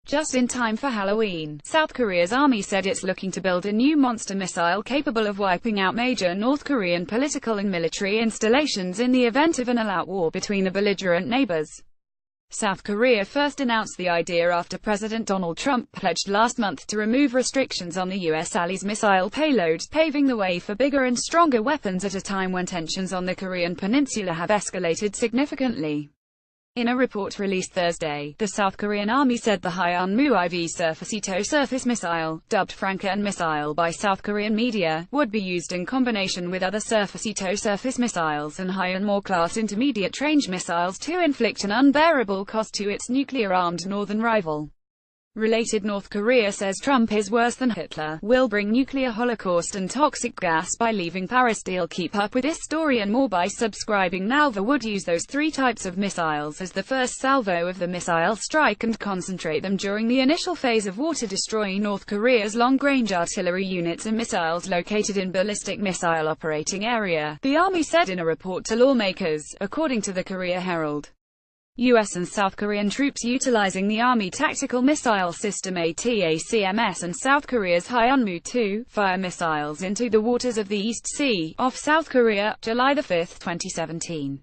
Just in time for Halloween, South Korea's army said it's looking to build a new monster missile capable of wiping out major North Korean political and military installations in the event of an all-out war between the belligerent neighbors. South Korea first announced the idea after President Donald Trump pledged last month to remove restrictions on the U.S. allies' missile payload, paving the way for bigger and stronger weapons at a time when tensions on the Korean peninsula have escalated significantly. In a report released Thursday, the South Korean army said the Hyunmoo IV surface-to-surface missile, dubbed frankenmissile by South Korean media, would be used in combination with other surface-to-surface missiles and Hyunmoo-class intermediate-range missiles to inflict an unbearable cost to its nuclear-armed northern rival. Related, North Korea says Trump is worse than Hitler, will bring nuclear holocaust and toxic gas by leaving Paris deal. Keep up with this story and more by subscribing now. The would use those three types of missiles as the first salvo of the missile strike and concentrate them during the initial phase of war to destroy North Korea's long-range artillery units and missiles located in ballistic missile operating area, the army said in a report to lawmakers, according to the Korea Herald. U.S. and South Korean troops utilizing the Army Tactical Missile System ATACMS and South Korea's Hyunmoo-2 fire missiles into the waters of the East Sea, off South Korea, July 5, 2017.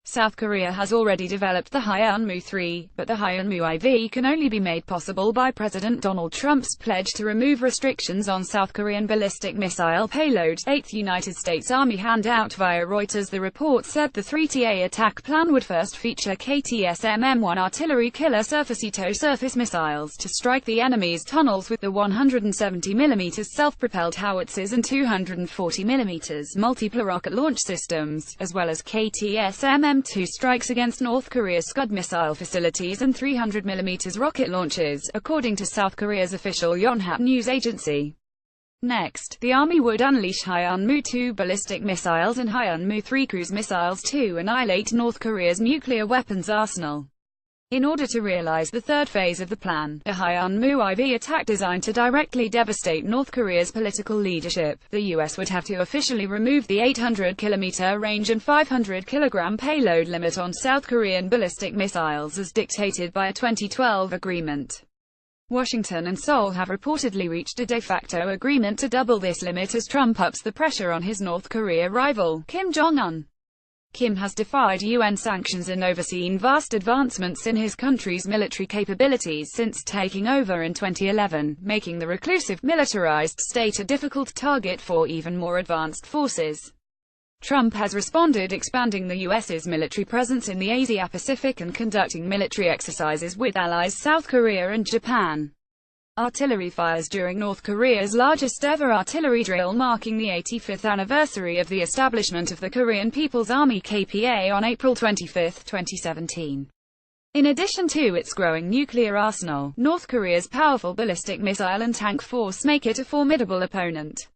South Korea has already developed the Hyunmoo-3, but the Hyunmoo IV can only be made possible by President Donald Trump's pledge to remove restrictions on South Korean ballistic missile payload. 8th United States Army handout via Reuters. The report said the 3TA attack plan would first feature KTSM-M1 artillery killer surface-to-surface missiles to strike the enemy's tunnels with the 170mm self-propelled howitzers and 240mm multiple rocket launch systems, as well as KTSM-M2 strikes against North Korea's Scud missile facilities and 300mm rocket launches, according to South Korea's official Yonhap news agency. Next, the army would unleash Hyunmoo-2 ballistic missiles and Hyunmoo-3 cruise missiles to annihilate North Korea's nuclear weapons arsenal. In order to realize the third phase of the plan, a Hyunmoo IV attack designed to directly devastate North Korea's political leadership, the U.S. would have to officially remove the 800-kilometer range and 500-kilogram payload limit on South Korean ballistic missiles as dictated by a 2012 agreement. Washington and Seoul have reportedly reached a de facto agreement to double this limit as Trump ups the pressure on his North Korea rival, Kim Jong-un. Kim has defied UN sanctions and overseen vast advancements in his country's military capabilities since taking over in 2011, making the reclusive, militarized state a difficult target for even more advanced forces. Trump has responded, expanding the U.S.'s military presence in the Asia-Pacific and conducting military exercises with allies South Korea and Japan. Artillery fires during North Korea's largest-ever artillery drill marking the 85th anniversary of the establishment of the Korean People's Army (KPA) on April 25, 2017. In addition to its growing nuclear arsenal, North Korea's powerful ballistic missile and tank force make it a formidable opponent.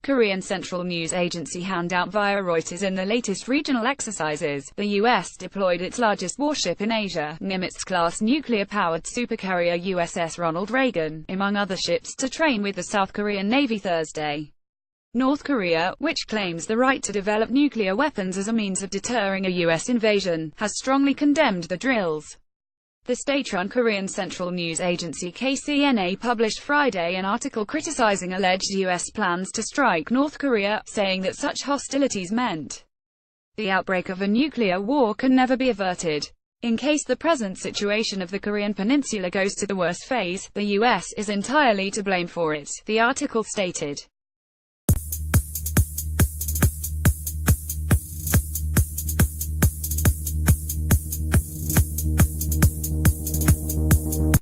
Korean Central News Agency handout via Reuters. In the latest regional exercises, the U.S. deployed its largest warship in Asia, Nimitz-class nuclear-powered supercarrier USS Ronald Reagan, among other ships, to train with the South Korean Navy Thursday. North Korea, which claims the right to develop nuclear weapons as a means of deterring a U.S. invasion, has strongly condemned the drills. The state-run Korean Central News Agency KCNA published Friday an article criticizing alleged U.S. plans to strike North Korea, saying that such hostilities meant the outbreak of a nuclear war can never be averted. In case the present situation of the Korean peninsula goes to the worst phase, the U.S. is entirely to blame for it, the article stated.